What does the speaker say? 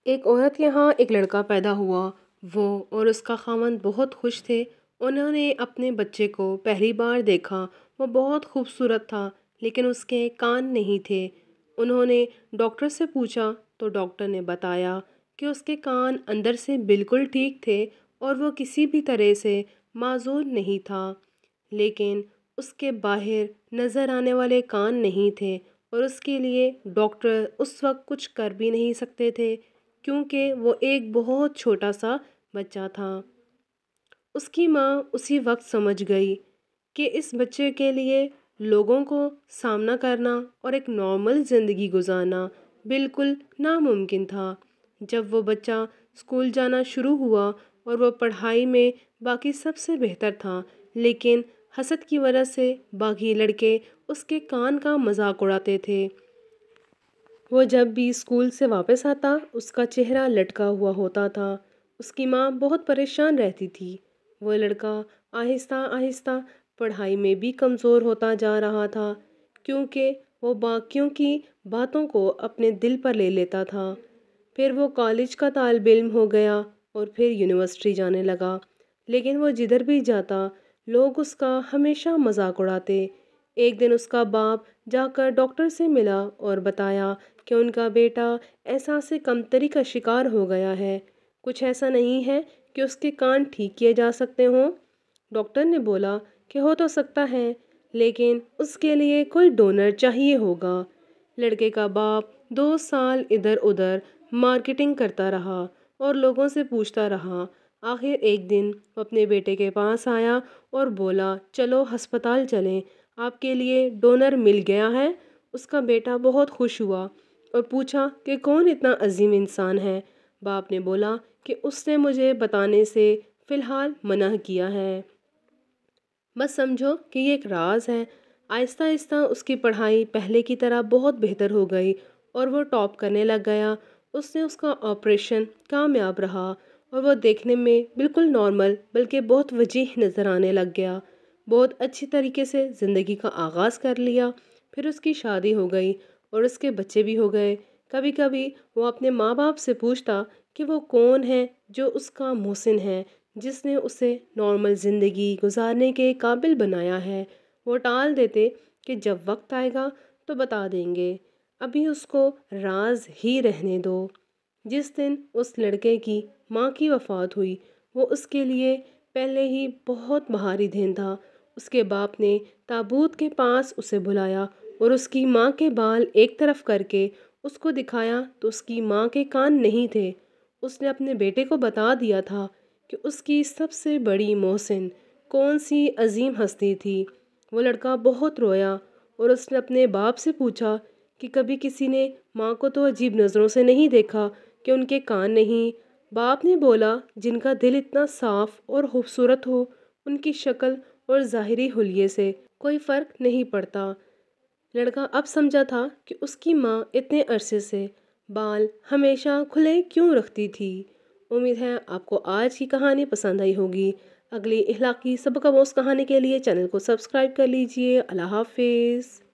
ایک عورت کے یہاں ایک لڑکا پیدا ہوا۔ وہ اور اس کا خاوند بہت خوش تھے۔ انہوں نے اپنے بچے کو پہلی بار دیکھا۔ وہ بہت خوبصورت تھا لیکن اس کے کان نہیں تھے۔ انہوں نے ڈاکٹر سے پوچھا تو ڈاکٹر نے بتایا کہ اس کے کان اندر سے بالکل ٹھیک تھے اور وہ کسی بھی طرح سے معذور نہیں تھا، لیکن اس کے باہر نظر آنے والے کان نہیں تھے اور اس کے لیے ڈاکٹر اس وقت کچھ کر بھی نہیں سکتے تھے کیونکہ وہ ایک بہت چھوٹا سا بچہ تھا۔ اس کی ماں اسی وقت سمجھ گئی کہ اس بچے کے لیے لوگوں کو سامنا کرنا اور ایک نارمل زندگی گزارنا بالکل ناممکن تھا۔ جب وہ بچہ اسکول جانا شروع ہوا اور وہ پڑھائی میں باقی سب سے بہتر تھا، لیکن حسد کی وجہ سے باقی لڑکے اس کے کان کا مذاق اڑاتے تھے۔ وہ جب بھی اسکول سے واپس آتا اس کا چہرہ لٹکا ہوا ہوتا تھا۔ اس کی ماں بہت پریشان رہتی تھی۔ وہ لڑکا آہستہ آہستہ پڑھائی میں بھی کمزور ہوتا جا رہا تھا کیونکہ وہ باقیوں کی باتوں کو اپنے دل پر لے لیتا تھا۔ پھر وہ کالج کا طالب علم ہو گیا اور پھر یونیورسٹی جانے لگا، لیکن وہ جدھر بھی جاتا لوگ اس کا ہمیشہ مذاق اڑاتے۔ ایک دن اس کا باپ جا کر ڈاکٹر سے ملا اور بتایا کہ ان کا بیٹا احساس کمتری کا شکار ہو گیا ہے۔ کچھ ایسا نہیں ہے کہ اس کے کان ٹھیک کیے جا سکتے ہوں۔ ڈاکٹر نے بولا کہ ہو تو سکتا ہے لیکن اس کے لیے کوئی ڈونر چاہیے ہوگا۔ لڑکے کا باپ 2 سال ادھر ادھر مارکیٹنگ کرتا رہا اور لوگوں سے پوچھتا رہا۔ آخر ایک دن وہ اپنے بیٹے کے پاس آیا اور بولا چلو ہسپتال چلیں، آپ کے لیے ڈونر مل گیا ہے۔ اس کا بیٹا بہت خوش ہوا اور پوچھا کہ کون اتنا عظیم انسان ہے۔ باپ نے بولا کہ اس نے مجھے بتانے سے فی الحال منع کیا ہے، بس سمجھو کہ یہ ایک راز ہے۔ آہستہ آہستہ اس کی پڑھائی پہلے کی طرح بہت بہتر ہو گئی اور وہ ٹاپ کرنے لگ گیا۔ اس کا آپریشن کامیاب رہا اور وہ دیکھنے میں بالکل نارمل بلکہ بہت وجیح نظر آنے لگ گیا۔ بہت اچھی طریقے سے زندگی کا آغاز کر لیا۔ پھر اس کی شادی ہو گئی اور اس کے بچے بھی ہو گئے۔ کبھی کبھی وہ اپنے ماں باپ سے پوچھتا کہ وہ کون ہے جو اس کا محسن ہے، جس نے اسے نارمل زندگی گزارنے کے قابل بنایا ہے۔ وہ ٹال دیتے کہ جب وقت آئے گا تو بتا دیں گے، ابھی اس کو راز ہی رہنے دو۔ جس دن اس لڑکے کی ماں کی وفات ہوئی وہ اس کے لیے پہلے ہی بہت بھاری دن تھا۔ اس کے باپ نے تابوت کے پاس اسے بلایا اور اس کی ماں کے بال ایک طرف کر کے اس کو دکھایا تو اس کی ماں کے کان نہیں تھے۔ اس نے اپنے بیٹے کو بتا دیا تھا کہ اس کی سب سے بڑی محسن کون سی عظیم ہستی تھی۔ وہ لڑکا بہت رویا اور اس نے اپنے باپ سے پوچھا کہ کبھی کسی نے ماں کو تو عجیب نظروں سے نہیں دیکھا کہ ان کے کان نہیں۔ باپ نے بولا جن کا دل اتنا صاف اور خوبصورت ہو ان کی شکل اور ظاہری حلیے سے کوئی فرق نہیں پڑتا۔ لڑکا اب سمجھا تھا کہ اس کی ماں اتنے عرصے سے بال ہمیشہ کھلے کیوں رکھتی تھی۔ امید ہے آپ کو آج کی کہانی پسند آئی ہوگی۔ اگلی اخلاقی سبق آموز کہانی کے لیے چینل کو سبسکرائب کر لیجئے۔ اللہ حافظ۔